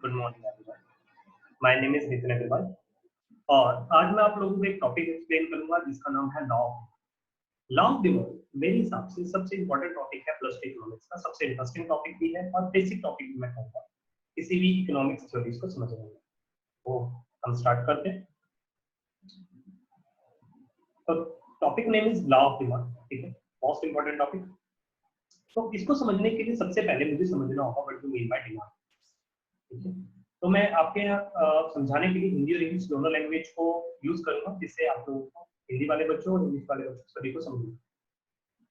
Good morning everyone. My name is Nitin Agarwal और आज मैं आप लोगों को एक टॉपिक एक्सप्लेन करूंगा जिसका नाम है लॉ ऑफ डिमांड। मेरे हिसाब से सबसे इंपॉर्टेंट टॉपिक है प्लस टू इकोनॉमिक्स का, सबसे इंटरेस्टिंग टॉपिक भी है और बेसिक टॉपिक भी मैं कहूंगा किसी भी इकोनॉमिक्स थ्योरीज को समझने में। तो हम स्टार्ट करते हैं। तो topic name is law of demand, ठीक है, मोस्ट इंपॉर्टेंट टॉपिक। तो इसको समझने के लिए सबसे पहले मुझे समझना होगा what do mean by demand, ठीक है। तो मैं आपके यहाँ समझाने के लिए हिंदी और इंग्लिश दोनों लैंग्वेज को यूज करूंगा जिससे आप लोगों को, हिंदी वाले बच्चों और इंग्लिश वाले बच्चों सभी को समझ।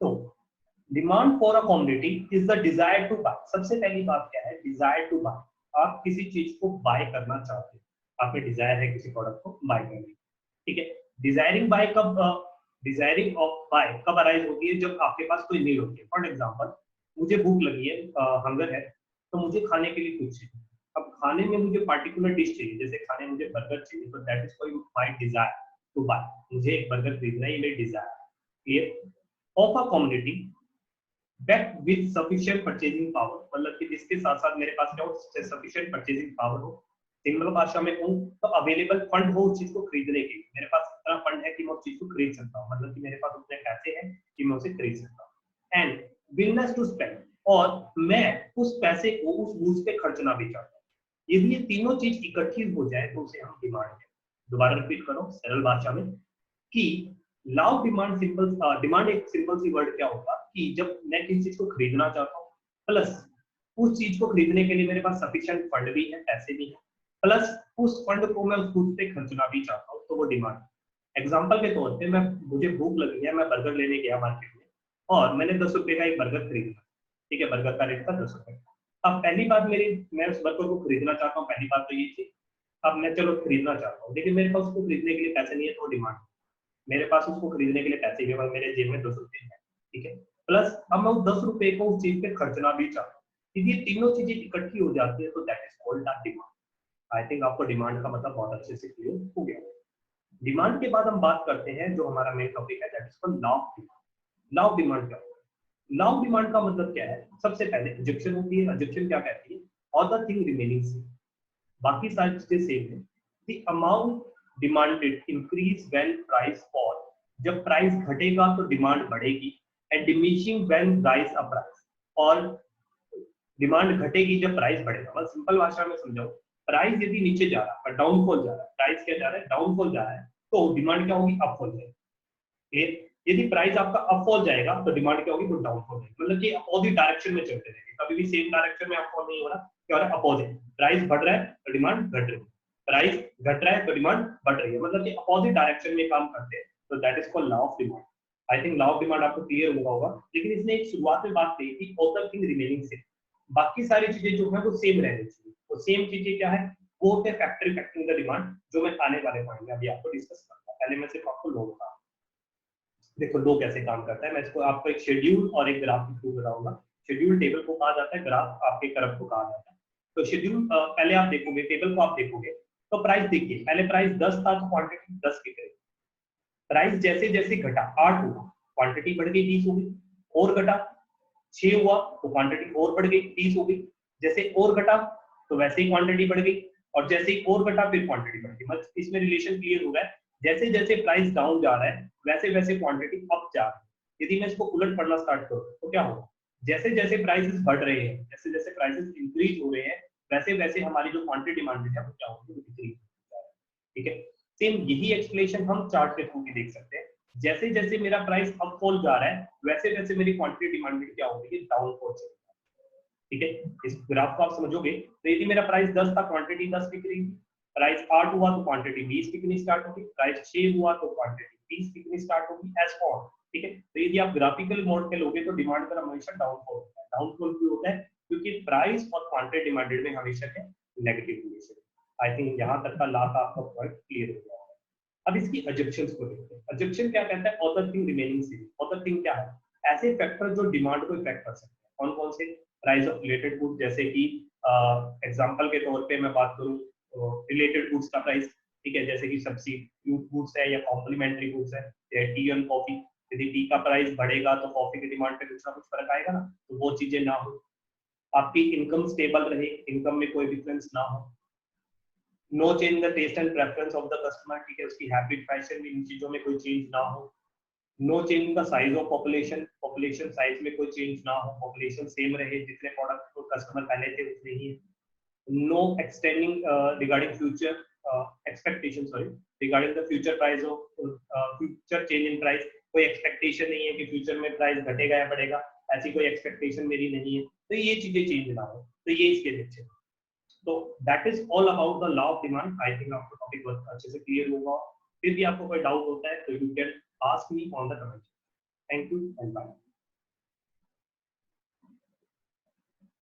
तो demand for a commodity is the desire to buy. सबसे पहली बात क्या है? Desire to buy. आप किसी चीज को बाय करना चाहते हैं, आप में डिजायर है किसी प्रोडक्ट को बाय करने की, ठीक है। डिजायरिंग बाय कब, डिजायरिंग ऑफ बाय कब अराइज होती है? जब आपके पास कोई नीड होती है। फॉर एग्जांपल, मुझे भूख लगी है, हंगर है, तो मुझे खाने के लिए कुछ चाहिए। अब खाने में मुझे पार्टिकुलर डिश चाहिए, जैसे खाने में मुझे बर्गर चाहिए, तो that is for my desire to buy. मुझे एक बर्गर खरीदना है, ये मेरी desire. Clear? Of a community back with sufficient purchasing power, मतलब कि जिसके साथ साथ मेरे पास क्या हो? सफिशिएंट परचेजिंग पावर हो। सिंपल भाषा में कहूं तो अवेलेबल फंड हो उस चीज को खरीदने के लिए। मेरे पास इतना फंड है कि मैं उस चीज को खरीद सकता हूं, मतलब कि मेरे पास उतने पैसे हैं कि मैं उसे खरीद सकता हूं। एंड विलनेस टू स्पेंड, और मैं उस पैसे को उस यूज पे खर्चना भी चाहता हूं। यदि ये तीनों चीज इकट्ठी हो जाए तो उसे हम डिमांड कहते हैं। दोबारा रिपीट करो सरल भाषा में कि law of demand, simple demand एक सिंपल सी वर्ड क्या होगा कि जब मैं किसी चीज को खरीदना चाहता हूँ, प्लस उस चीज को खरीदने के लिए मेरे पास सफिशिएंट फंड भी है, पैसे भी है, प्लस उस फंड को मैं उस चीज पे खर्चना भी चाहता हूँ, तो वो डिमांड। एग्जाम्पल के तौर पे मुझे भूख लगी है, मैं बर्गर लेने गया मार्केट में और मैंने 10 रुपए का एक बर्गर खरीदा, ठीक है, बर्गर का रेट था 10 रुपए। अब पहली बात मैं उस बर्गर को खरीदना चाहता हूँ, पहली बात तो ये थी। अब मैं चलो खरीदना चाहता हूँ, लेकिन मेरे पास उसको खरीदने के लिए पैसे नहीं है, तो डिमांड। मेरे पास उसको खरीदने के लिए पैसे भी, मेरे जेब में 10 रुपए है, ठीक है, प्लस अब मैं उस 10 रुपए को उस चीज पे खर्चना भी चाहता हूँ। यदि ये तीनों चीजें इकट्ठी हो जाती है तो that is called demand. I think आपको डिमांड का मतलब बहुत अच्छे से क्लियर हो गया। डिमांड के बाद हम बात करते हैं जो हमारा मेन टॉपिक है, that is called law of demand. Law of demand क्या होता है? लॉ ऑफ डिमांड का मतलब क्या है? सबसे पहले इजिप्शियन होती है। इजिप्शियन क्या कहती है? All the thing remaining same. बाकी सारी चीजें सेम है। The amount demanded increase when price fall. जब प्राइस घटेगा तो डिमांड बढ़ेगी। And diminishing when rise a price. और डिमांड घटेगी जब प्राइस बढ़ेगा। मतलब सिंपल भाषा में समझाओ, प्राइस यदि नीचे जा रहा है, डाउनफॉल जा रहा है, प्राइस क्या जा रहा है? डाउनफॉल जा रहा है, तो डिमांड क्या होगी? अपफॉल जाएगी। यदि प्राइस आपका अपफॉल जाएगा तो डिमांड क्या होगी? वो डाउनफॉल जाएगी। मतलब कि अपोजिट डायरेक्शन में चलते रहेंगे, कभी भी सेम डायरेक्शन में अपफॉल नहीं हो रहा। क्या हो रहा है? अपोजिट। प्राइस बढ़ रहा है तो डिमांड घट रही है, प्राइस घट रहा है तो डिमांड बढ़ रही है, मतलब कि अपोजिट डायरेक्शन में काम करते हैं। तो that is called law of demand. I think law of demand आपको क्लियर हुआ होगा। लेकिन इसने एक शुरुआत में बात कही थी, all the thing remaining same. बाकी सारी चीजें जो है वो सेम रहनी चाहिए। वो सेम चीजें क्या है? वो होते हैं फैक्टर इफेक्टिंग द डिमांड, जो मैं आने वाले पॉइंट में अभी आपको डिस्कस करूंगा। पहले मैं सिर्फ आपको लो बता। देखो लो कैसे काम करता है, मैं इसको आपको एक शेड्यूल और एक ग्राफ के थ्रू बताऊंगा। शेड्यूल टेबल को कहा जाता है, ग्राफ आपके कर्व को कहा जाता है। तो शेड्यूल पहले आप देखोगे, टेबल को आप देखोगे तो प्राइस देखिए, पहले प्राइस 10 था तो क्वांटिटी 10 बिक रही। प्राइस जैसे जैसे घटा, 8 हुआ, क्वांटिटी बढ़ गई 30 हो गई। और घटा 6 हुआ तो क्वांटिटी और बढ़ गई 30 हो गई। जैसे और घटा तो वैसे ही क्वांटिटी बढ़ गई, और जैसे ही और घटा फिर क्वांटिटी बढ़ गई। मतलब इसमें रिलेशन क्लियर हो रहा है, जैसे जैसे प्राइस डाउन जा रहा है वैसे वैसे क्वांटिटी अप जा रही है। यदि मैं इसको उलट पढ़ना स्टार्ट करूं तो क्या होगा? जैसे जैसे प्राइसेस बढ़ रहे हैं, जैसे जैसे प्राइसेस इंक्रीज हो रहे हैं, वैसे वैसे हमारी जो क्वांटिटी डिमांडेड है वो क्या होगी? वो डिक्रीज हो जा रहा है, ठीक है। सेम यही एक्सप्लेनेशन हम चार्ट के थ्रू भी देख सकते हैं। जैसे जैसे मेरा प्राइस अप फॉल जा रहा है वैसे वैसे मेरी क्वांटिटी डिमांडेड क्या होगी? डाउन फॉल चलेगी, ठीक है। इस ग्राफ को आप समझोगे तो यदि मेरा प्राइस 10 था, क्वांटिटी 10 बिक रही थी। प्राइस 8 हुआ तो क्वांटिटी 20 बिकनी स्टार्ट होगी। प्राइस 6 हुआ तो क्वांटिटी 30 बिकनी स्टार्ट होगी, एज फॉर, ठीक है। तो यदि आप ग्राफिकल मोड पे लोगे तो डिमांड का हमेशा डाउनफॉल होता है। डाउनफॉल क्यों होता है? क्योंकि प्राइस और क्वांटिटी डिमांडेड में हमेशा है नेगेटिव रिलेशन। आई थिंक यहां तक का ला का आपका पॉइंट क्लियर हो गया होगा। अब इसकी अजम्पशंस को देखते हैं। अजम्पशन क्या कहता है? Other thing remaining same. Other thing क्या है? ऐसे फैक्टर जो डिमांड को इफेक्ट कर सकते हैं। कौन कौन से? प्राइस ऑफ रिलेटेड गुड, जैसे कि एग्जांपल के तौर पे मैं बात करूं रिलेटेड गुड्स का प्राइस, ठीक है, जैसे कि सब्सिट्यूट गुड्स है या कॉम्प्लीमेंट्री गुड्स है, टी एंड कॉफी। यदि टी का प्राइस बढ़ेगा तो कॉफी की डिमांड पे कुछ ना कुछ फर्क आएगा ना, तो वो चीजें ना हो। आपकी इनकम स्टेबल रहे, इनकम में कोई डिफरेंस ना हो, no change the taste and preference of the customer, ठीक है, उसकी हैबिट फैशन में इन चीजों में कोई चेंज ना हो, no change in the size of population, population size में कोई चेंज ना हो, पॉपुलेशन सेम रहे, जितने प्रोडक्ट को कस्टमर पहले थे उतने ही, no extending regarding future expectation, sorry, regarding the future price of future change in price, कोई एक्सपेक्टेशन नहीं है कि फ्यूचर में प्राइस घटेगा या बढ़ेगा, ऐसी कोई एक्सपेक्टेशन मेरी नहीं है, तो ये चीजें चेंज ना हो, तो ये इसके पीछे। तो that is all about the law of demand. I think आपको टॉपिक बहुत अच्छे से क्लियर होगा। फिर भी आपको कोई डाउट होता है तो you can ask me on the comment. Thank you and bye.